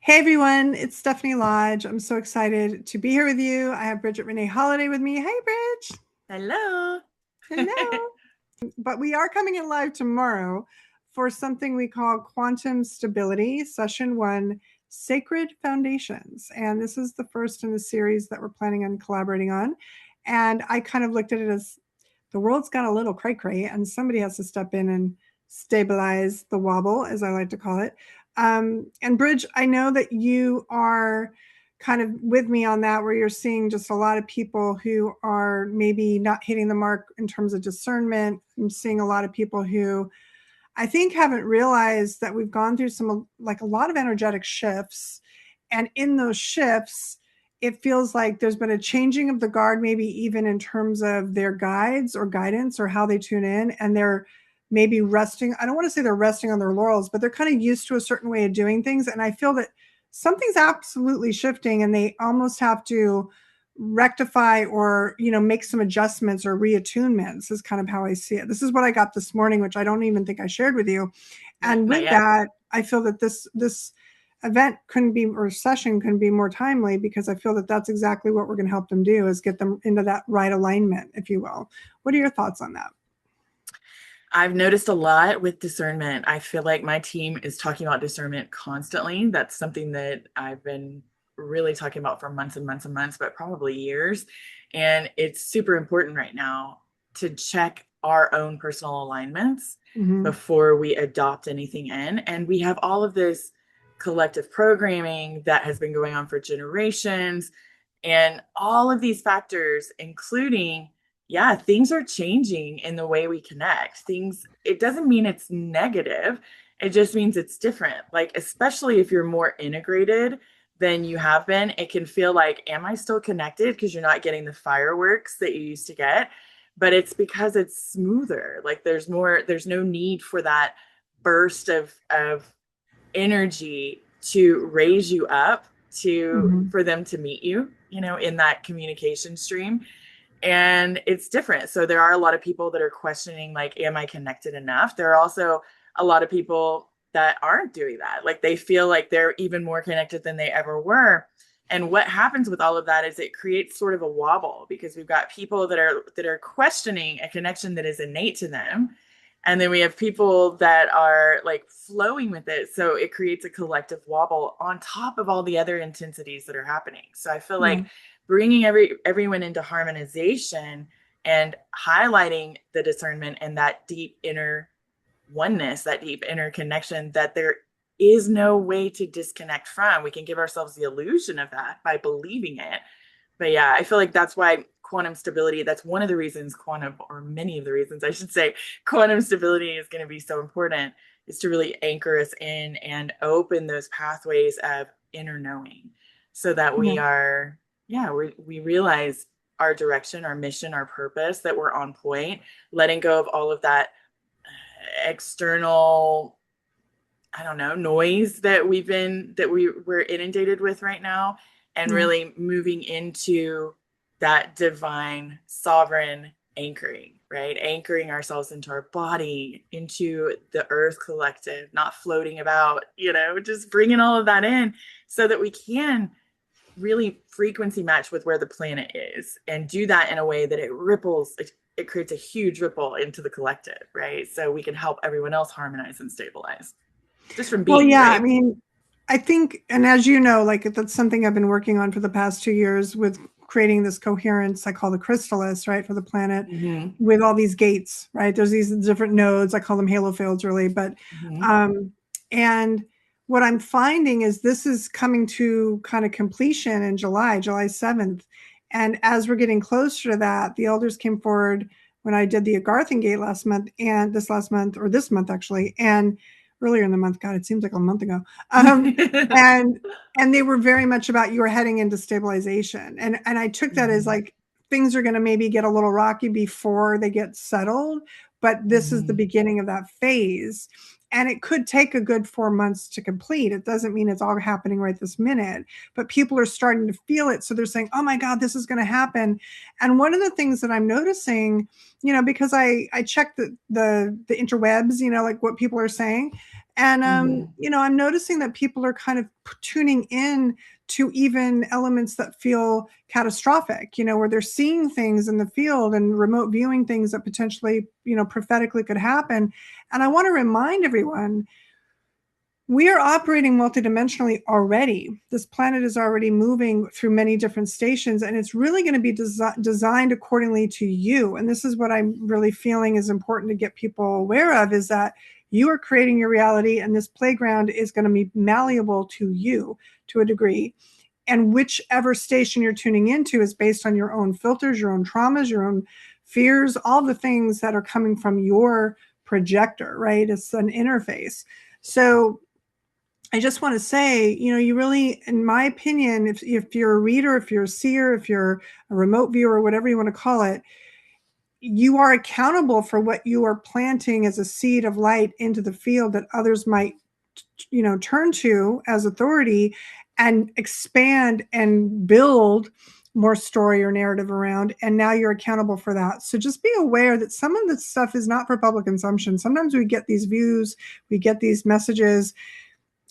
Hey everyone, it's Stephanie Lodge. I'm so excited to be here with you. I have Bridget Renee Holliday with me. Hey, Bridge. Hello. Hello. But we are coming in live tomorrow for something we call Quantum Stability, Session 1, Sacred Foundations. And this is the first in the series that we're planning on collaborating on. And I kind of looked at it as the world's got a little cray-cray, and somebody has to step in and stabilize the wobble, as I like to call it. And Bridge, I know that you are kind of with me on that, where you're seeing just a lot of people who are maybe not hitting the mark in terms of discernment. I'm seeing a lot of people who I think haven't realized that we've gone through like a lot of energetic shifts. And in those shifts, it feels like there's been a changing of the guard, maybe even in terms of their guides or guidance or how they tune in. And they're maybe resting. I don't want to say they're resting on their laurels, but they're kind of used to a certain way of doing things. And I feel that something's absolutely shifting and they almost have to rectify or make some adjustments or reattunements is kind of how I see it. This is what I got this morning, which I don't even think I shared with you. Yeah, And not with yet. that, I feel that this event couldn't be, or session couldn't be more timely, because I feel that that's exactly what we're going to help them do, is get them into that right alignment, if you will. What are your thoughts on that? I've noticed a lot with discernment. I feel like my team is talking about discernment constantly. That's something that I've been really talking about for months and months and months, but probably years. And it's super important right now to check our own personal alignments Mm-hmm. before we adopt anything in. And we have all of this collective programming that has been going on for generations, and all of these factors, including, yeah, things are changing in the way we connect. It doesn't mean it's negative. It just means it's different. Like, especially if you're more integrated than you have been, it can feel like, am I still connected? Because you're not getting the fireworks that you used to get. But it's because it's smoother. Like, there's no need for that burst of energy to raise you up, to Mm-hmm. for them to meet you, in that communication stream. And it's different. So there are a lot of people that are questioning, like, am I connected enough? There are also a lot of people that aren't doing that. Like, they feel like they're even more connected than they ever were. And what happens with all of that is it creates sort of a wobble, because we've got people that are questioning a connection that is innate to them, and then we have people that are like flowing with it. So it creates a collective wobble on top of all the other intensities that are happening. So I feel Yeah. like bringing everyone into harmonization and highlighting the discernment and that deep inner oneness, that deep inner connection that there is no way to disconnect from. We can give ourselves the illusion of that by believing it. But yeah, I feel like that's why quantum stability, that's one of the reasons quantum, or many of the reasons I should say, quantum stability is going to be so important, is to really anchor us in and open those pathways of inner knowing, so that Yeah. we are, yeah, we realize our direction, our mission, our purpose, that we're on point, letting go of all of that external, I don't know, noise that we're inundated with right now, and Yeah. really moving into that divine sovereign anchoring, right? Anchoring ourselves into our body, into the earth collective, not floating about, just bringing all of that in, so that we can really frequency match with where the planet is, and do that in a way that it creates a huge ripple into the collective, right? So we can help everyone else harmonize and stabilize just from Well, being, yeah, I right? mean, I think, and as you know, like that's something I've been working on for the past 2 years with creating this coherence I call the chrysalis, right, for the planet, Mm-hmm. with all these gates, right? There's these different nodes. I call them halo fields, really. But, Mm-hmm. um, and what I'm finding is this is coming to kind of completion in July 7th. And as we're getting closer to that, the elders came forward when I did the Agarthan gate last month, and this month actually, and earlier in the month. God, it seems like a month ago. Um, and and they were very much about, you were heading into stabilization, and I took that as Mm-hmm. like things are going to maybe get a little rocky before they get settled, but this is the Mm-hmm. beginning of that phase. And it could take a good 4 months to complete. It doesn't mean it's all happening right this minute, but people are starting to feel it. So they're saying, oh my God, this is going to happen. And one of the things that I'm noticing, because I check the interwebs, like what people are saying, And, Mm-hmm. I'm noticing that people are kind of tuning in to even elements that feel catastrophic, where they're seeing things in the field and remote viewing things that potentially, prophetically could happen. And I want to remind everyone, we are operating multidimensionally already. This planet is already moving through many different stations, and it's really going to be designed accordingly to you. And this is what I'm really feeling is important to get people aware of, is that you are creating your reality, and this playground is going to be malleable to you to a degree. And whichever station you're tuning into is based on your own filters, your own traumas, your own fears, all the things that are coming from your projector, right? It's an interface. So I just want to say, you really, in my opinion, if you're a reader, if you're a seer, if you're a remote viewer, whatever you want to call it, you are accountable for what you are planting as a seed of light into the field that others might, turn to as authority and expand and build more story or narrative around. And now you're accountable for that. So just be aware that some of this stuff is not for public consumption. Sometimes we get these views, we get these messages.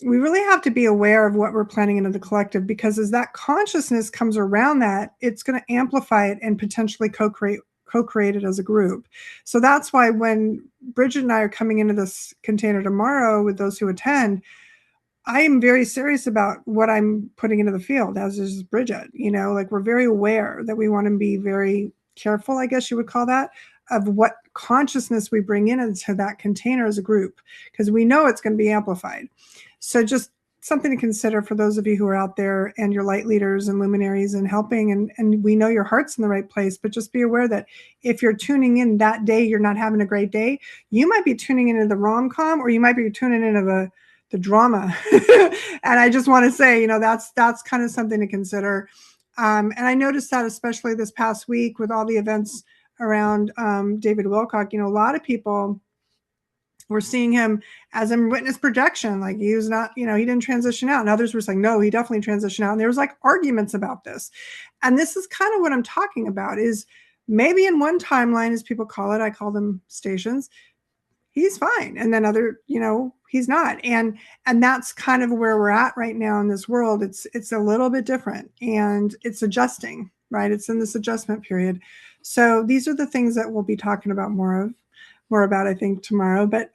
We really have to be aware of what we're planting into the collective, because as that consciousness comes around that, it's going to amplify it and potentially co-create it as a group. So that's why when Bridget and I are coming into this container tomorrow with those who attend, I am very serious about what I'm putting into the field, as is Bridget. Like, we're very aware that we want to be very careful, I guess you would call that, of what consciousness we bring into that container as a group, because we know it's going to be amplified. So just something to consider for those of you who are out there and your light leaders and luminaries and helping. And we know your heart's in the right place, but just be aware that if you're tuning in that day, you're not having a great day, you might be tuning into the rom-com, or you might be tuning into the drama. And I just want to say, that's kind of something to consider. And I noticed that especially this past week with all the events around David Wilcock, a lot of people were seeing him as a witness projection. Like, he was not, he didn't transition out. And others were saying, no, he definitely transitioned out. And there was like arguments about this. And this is kind of what I'm talking about, is maybe in one timeline, as people call it, I call them stations, he's fine. And then other, he's not. And that's kind of where we're at right now in this world. It's a little bit different, and it's adjusting, right? It's in this adjustment period. So these are the things that we'll be talking about more about, I think, tomorrow. But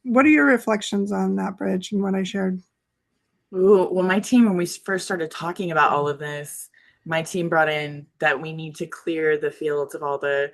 what are your reflections on that, Bridge, and what I shared? Ooh, well, my team, when we first started talking about all of this, my team brought in that we need to clear the fields of all the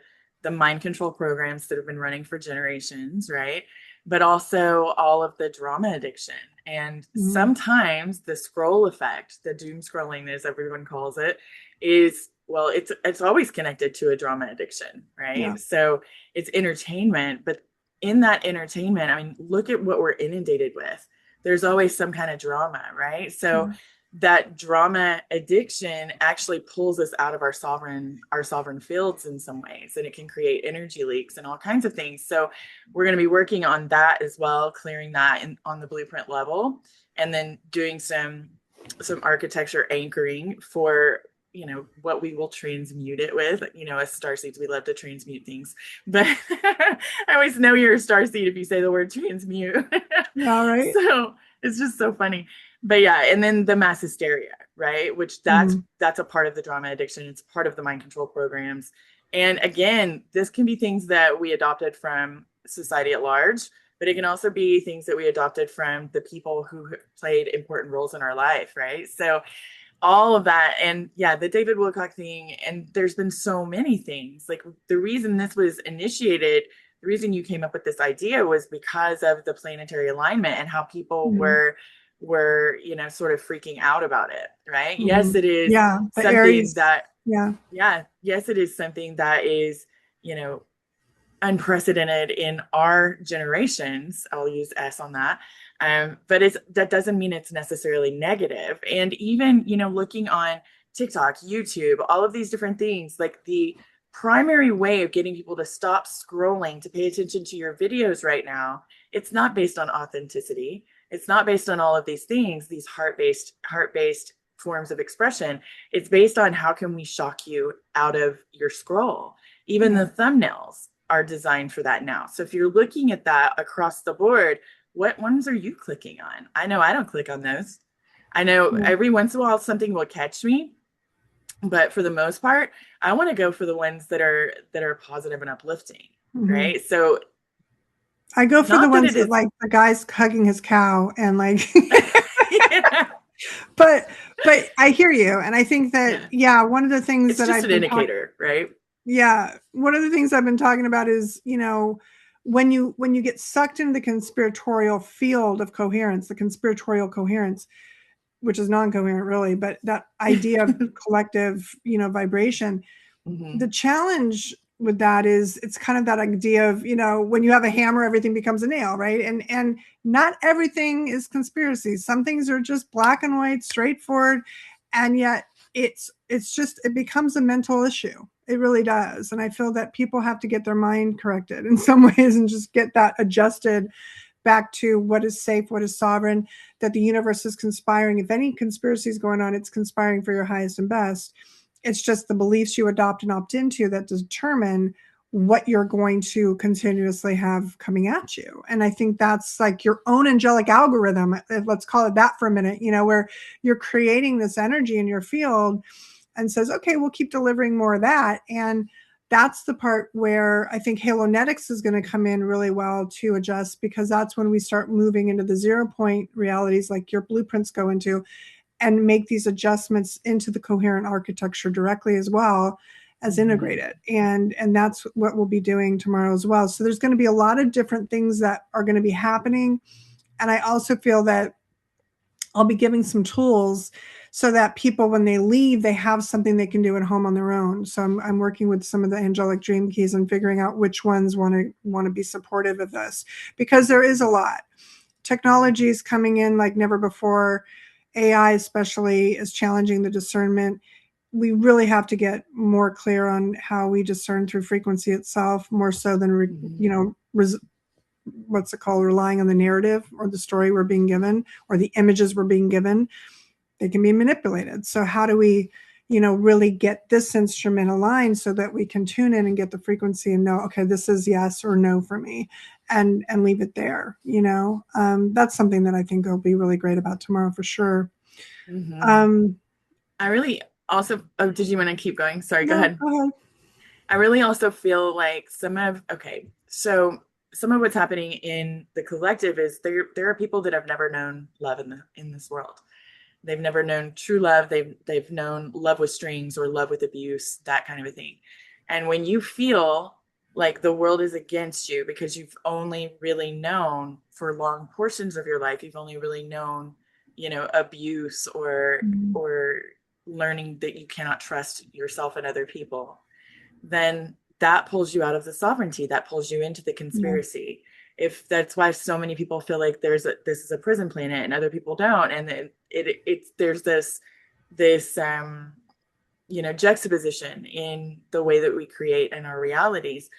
mind control programs that have been running for generations, right? But also all of the drama addiction. And sometimes the scroll effect, the doom scrolling, as everyone calls it, is, well, it's always connected to a drama addiction, right? Yeah. So it's entertainment, but in that entertainment, I mean, look at what we're inundated with. There's always some kind of drama, right? So that drama addiction actually pulls us out of our sovereign fields in some ways, and it can create energy leaks and all kinds of things. So we're going to be working on that as well, clearing that on the blueprint level, and then doing some architecture anchoring for what we will transmute it with. As starseeds, we love to transmute things, but I always know you're a starseed if you say the word transmute. All right. So it's just so funny. But yeah, and then the mass hysteria, right? Which that's a part of the drama addiction. It's part of the mind control programs. And again, this can be things that we adopted from society at large, but it can also be things that we adopted from the people who played important roles in our life, right? So all of that. And yeah, the David Wilcock thing, and there's been so many things. Like, the reason this was initiated, the reason you came up with this idea was because of the planetary alignment and how people were sort of freaking out about it, right? Yes, it is something Aries, that yes, it is something that is unprecedented in our generations. I'll use S on that. But that doesn't mean it's necessarily negative. And even, looking on TikTok, YouTube, all of these different things, like, the primary way of getting people to stop scrolling, to pay attention to your videos right now, it's not based on authenticity. It's not based on all of these things, these heart-based forms of expression. It's based on how can we shock you out of your scroll. Even the thumbnails are designed for that now. So if you're looking at that across the board, what ones are you clicking on? I know I don't click on those. I know every once in a while something will catch me, but for the most part, I want to go for the ones that are positive and uplifting, right? So I go for the not that ones it that, is, like, the guy's hugging his cow and, like, yeah, but I hear you. And I think that, yeah, one of the things it's that just I've an been talking, indicator, right? one of the things I've been talking about is, when you get sucked into the conspiratorial field of coherence, the conspiratorial coherence, which is non-coherent really, but that idea of collective, vibration, the challenge with that is it's kind of that idea of, when you have a hammer, everything becomes a nail, right? And not everything is conspiracy. Some things are just black and white, straightforward, and yet it becomes a mental issue. It really does. And I feel that people have to get their mind corrected in some ways and just get that adjusted back to what is safe, what is sovereign, that the universe is conspiring. If any conspiracy is going on, it's conspiring for your highest and best. It's just the beliefs you adopt and opt into that determine what you're going to continuously have coming at you. And I think that's like your own angelic algorithm, let's call it that for a minute, where you're creating this energy in your field and says, okay, we'll keep delivering more of that. And that's the part where I think halonetics is going to come in really well to adjust, because that's when we start moving into the 0 point realities like your blueprints go into, and make these adjustments into the coherent architecture directly as well as integrate it. And that's what we'll be doing tomorrow as well. So there's going to be a lot of different things that are going to be happening. And I also feel that I'll be giving some tools so that people, when they leave, they have something they can do at home on their own. So I'm working with some of the angelic dream keys and figuring out which ones want to be supportive of this, because there is a lot. Technology is coming in like never before. AI especially is challenging the discernment. We really have to get more clear on how we discern through frequency itself, more so than what's it called, relying on the narrative or the story we're being given or the images we're being given. They can be manipulated. So how do we, really get this instrument aligned so that we can tune in and get the frequency and know, okay, this is yes or no for me, and leave it there. That's something that I think will be really great about tomorrow for sure. I really also, did you want to keep going? Sorry, No, go ahead. go ahead. I really also feel like some of what's happening in the collective is there are people that have never known love in this world. They've never known true love. They've known love with strings or love with abuse, that kind of a thing. And when you feel like the world is against you because you've only really known for long portions of your life, you've only really known, abuse or learning that you cannot trust yourself and other people, then that pulls you out of the sovereignty, that pulls you into the conspiracy. If that's why so many people feel like this is a prison planet and other people don't, and there's this juxtaposition in the way that we create in our realities.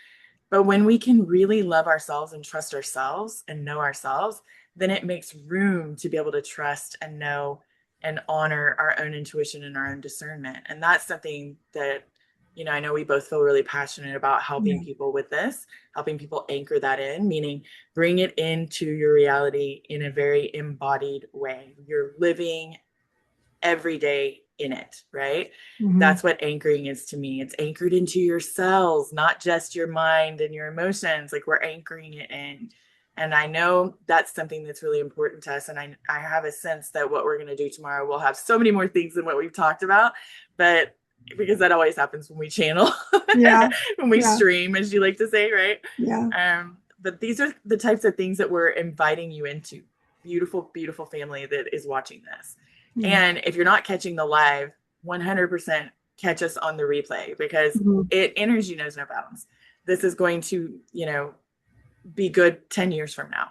But when we can really love ourselves and trust ourselves and know ourselves, then it makes room to be able to trust and know and honor our own intuition and our own discernment. And that's something that, I know we both feel really passionate about helping people with this, helping people anchor that in, meaning bring it into your reality in a very embodied way. You're living every day in it, right? That's what anchoring is to me. It's anchored into your cells, not just your mind and your emotions. Like, we're anchoring it in. And I know that's something that's really important to us. And I have a sense that what we're going to do tomorrow will have so many more things than what we've talked about, but because that always happens when we channel, when we stream, as you like to say, right? But these are the types of things that we're inviting you into. Beautiful, beautiful family that is watching this. And if you're not catching the live, 100% catch us on the replay, because energy knows no bounds. This is going to, be good 10 years from now.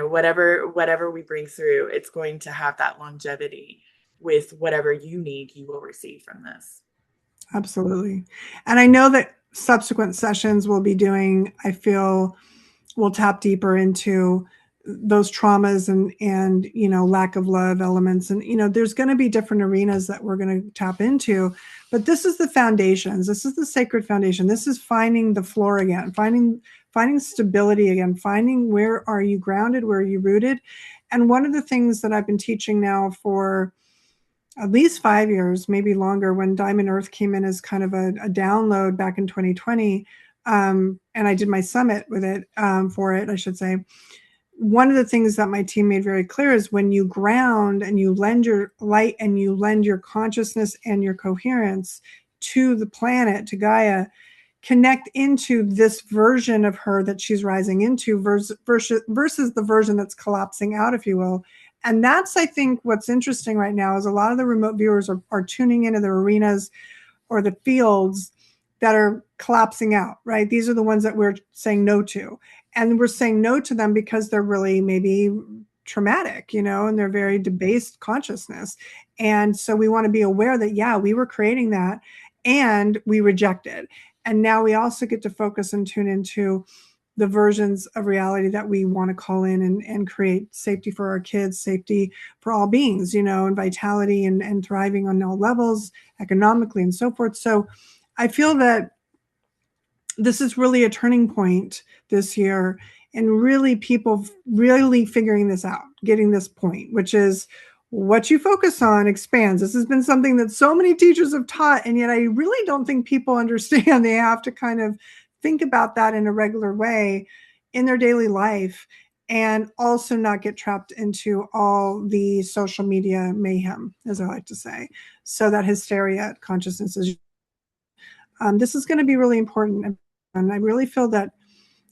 Whatever we bring through, it's going to have that longevity with whatever you need, you will receive from this. Absolutely. And I know that subsequent sessions we'll be doing, I feel we'll tap deeper into those traumas and lack of love elements. And, there's going to be different arenas that we're going to tap into, but this is the foundations. This is the sacred foundation. This is finding the floor again, finding finding stability again, finding where are you grounded, where are you rooted. And one of the things that I've been teaching now for at least 5 years, maybe longer, when Diamond Earth came in as kind of a download back in 2020, and I did my summit with it, for it, I should say. One of the things that my team made very clear is when you ground and you lend your light and you lend your consciousness and your coherence to the planet, to Gaia, connect into this version of her that she's rising into versus the version that's collapsing out, if you will. And that's, I think, what's interesting right now is a lot of the remote viewers are tuning into the arenas or the fields that are collapsing out, right? These are the ones that we're saying no to. And we're saying no to them because they're really maybe traumatic, and they're very debased consciousness. And so we want to be aware that, yeah, we were creating that and we rejected. And now we also get to focus and tune into the versions of reality that we want to call in and create safety for our kids, safety for all beings, and vitality and thriving on all levels, economically and so forth. So I feel that this is really a turning point this year, and really people really figuring this out, getting this point, which is what you focus on expands. This has been something that so many teachers have taught, and yet I really don't think people understand. They have to kind of think about that in a regular way in their daily life, and also not get trapped into all the social media mayhem, as I like to say. So that hysteria consciousness is, this is going to be really important. And I really feel that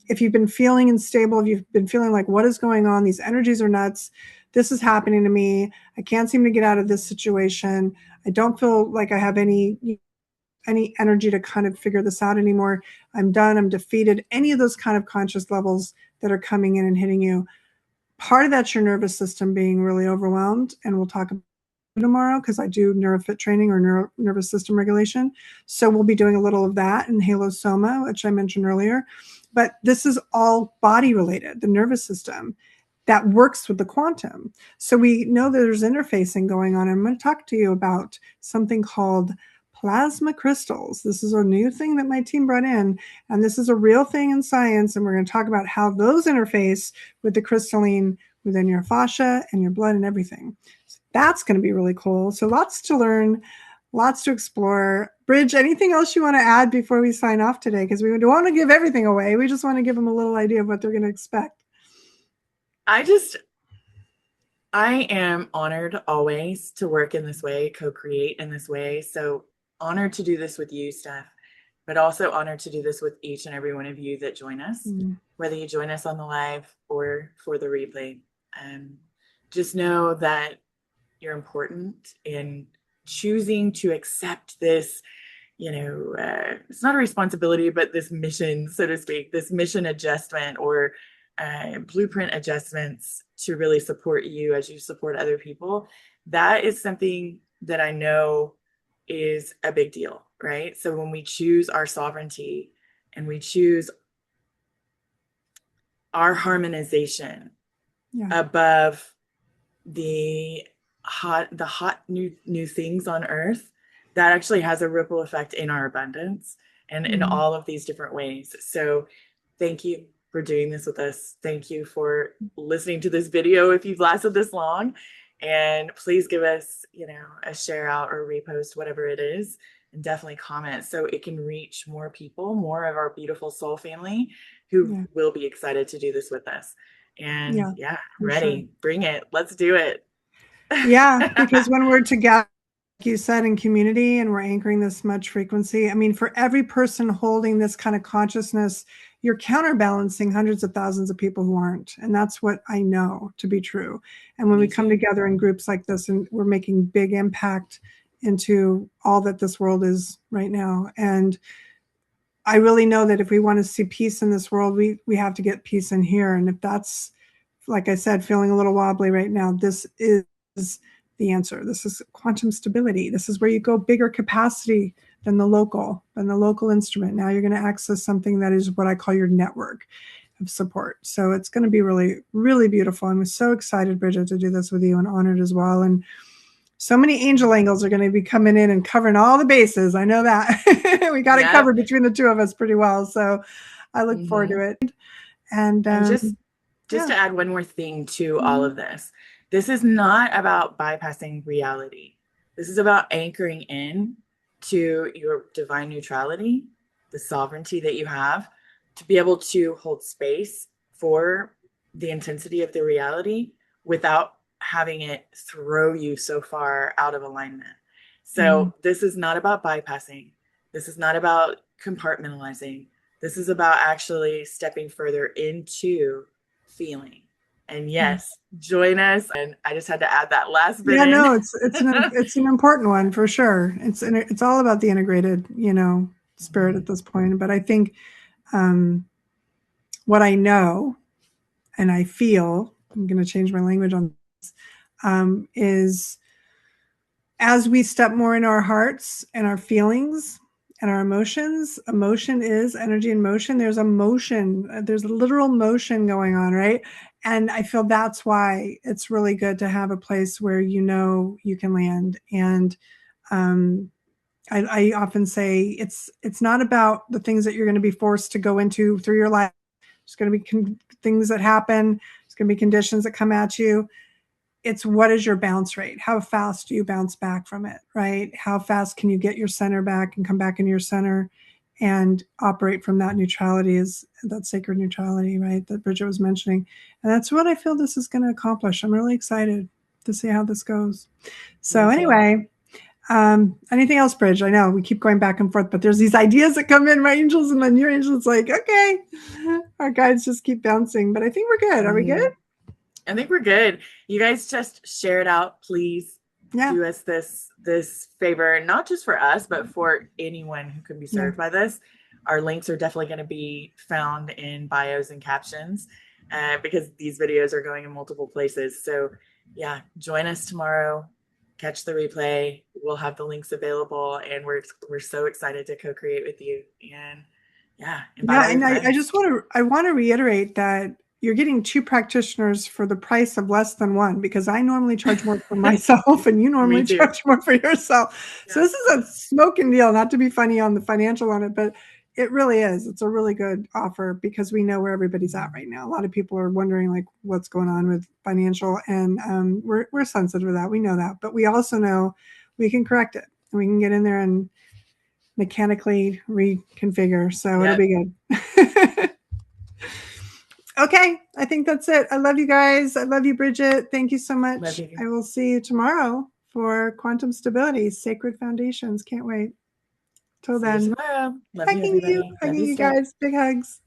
if you've been feeling unstable, if you've been feeling like, what is going on? These energies are nuts. This is happening to me. I can't seem to get out of this situation. I don't feel like I have any energy to kind of figure this out anymore. I'm done. I'm defeated. Any of those kind of conscious levels that are coming in and hitting you. Part of that's your nervous system being really overwhelmed. And we'll talk about it tomorrow because I do neurofit training or nervous system regulation. So we'll be doing a little of that in Halo Soma, which I mentioned earlier. But this is all body related, the nervous system that works with the quantum. So we know that there's interfacing going on. I'm going to talk to you about something called plasma crystals. This is a new thing that my team brought in, and this is a real thing in science. And we're going to talk about how those interface with the crystalline within your fascia and your blood and everything. So that's going to be really cool. So lots to learn, lots to explore. Bridge, anything else you want to add before we sign off today? Because we don't want to give everything away. We just want to give them a little idea of what they're going to expect. I am honored always to work in this way, co-create in this way. So honored to do this with you, Steph, but also honored to do this with each and every one of you that join us, whether you join us on the live or for the replay. Just know that you're important in choosing to accept this, it's not a responsibility, but this mission, so to speak, this mission adjustment or blueprint adjustments to really support you as you support other people. That is something that I know is a big deal, right? So when we choose our sovereignty and we choose our harmonization above the hot new things on earth, that actually has a ripple effect in our abundance and in all of these different ways. So thank you for doing this with us. Thank you for listening to this video if you've lasted this long. And please give us, a share out or repost, whatever it is, and definitely comment so it can reach more people, more of our beautiful soul family who will be excited to do this with us. And ready, sure. Bring it. Let's do it. Yeah, because when we're together, like you said, in community, and we're anchoring this much frequency, I mean, for every person holding this kind of consciousness, you're counterbalancing hundreds of thousands of people who aren't. And that's what I know to be true. And when we come together in groups like this, and we're making big impact into all that this world is right now. And I really know that if we want to see peace in this world, we have to get peace in here. And if that's, like I said, feeling a little wobbly right now, this is the answer. This is quantum stability. This is where you go bigger capacity than the local instrument. Now you're going to access something that is what I call your network of support. So it's going to be really, really beautiful. I'm so excited, Bridget, to do this with you, and honored as well. And so many angel angels are going to be coming in and covering all the bases. I know that. We got it covered between the two of us pretty well. So I look forward to it. And just yeah. to add one more thing to Mhm. all of this, this is not about bypassing reality. This is about anchoring in to your divine neutrality, the sovereignty that you have to be able to hold space for the intensity of the reality without having it throw you so far out of alignment. So this is not about bypassing. This is not about compartmentalizing. This is about actually stepping further into feeling. And yes, join us. And I just had to add that last bit Yeah, in. no, it's an important one for sure. It's all about the integrated, spirit at this point. But I think what I know and I feel, I'm going to change my language on this, is as we step more in our hearts and our feelings and our emotions, emotion is energy in motion. There's a motion, there's a literal motion going on, right? And I feel that's why it's really good to have a place where you can land. And I often say it's not about the things that you're going to be forced to go into through your life. There's going to be things that happen. There's going to be conditions that come at you. It's what is your bounce rate? How fast do you bounce back from it, right? How fast can you get your center back and come back into your center and operate from that neutrality, is that sacred neutrality, right? That Bridget was mentioning. And that's what I feel this is going to accomplish. I'm really excited to see how this goes. So anyway, anything else, Bridge? I know we keep going back and forth, but there's these ideas that come in, my angels, and then your angels like, okay, our guides just keep bouncing, but I think we're good. Are we good? I think we're good. You guys just share it out, please. Do us this favor, not just for us, but for anyone who could be served by this. Our links are definitely going to be found in bios and captions because these videos are going in multiple places. So yeah, join us tomorrow. Catch the replay. We'll have the links available, and we're so excited to co-create with you. And and I want to reiterate that you're getting 2 practitioners for the price of less than 1, because I normally charge more for myself and you normally charge more for yourself. Yeah. So this is a smoking deal, not to be funny on the financial on it, but it really is. It's a really good offer because we know where everybody's at right now. A lot of people are wondering like what's going on with financial, and we're sensitive to that. We know that, but we also know we can correct it and we can get in there and mechanically reconfigure. So it'll be good. Okay, I think that's it. I love you guys. I love you, Bridget. Thank you so much. I will see you tomorrow for Quantum Stability, Sacred Foundations. Can't wait. Till then. Love you, everybody. Hugging you guys. Big hugs.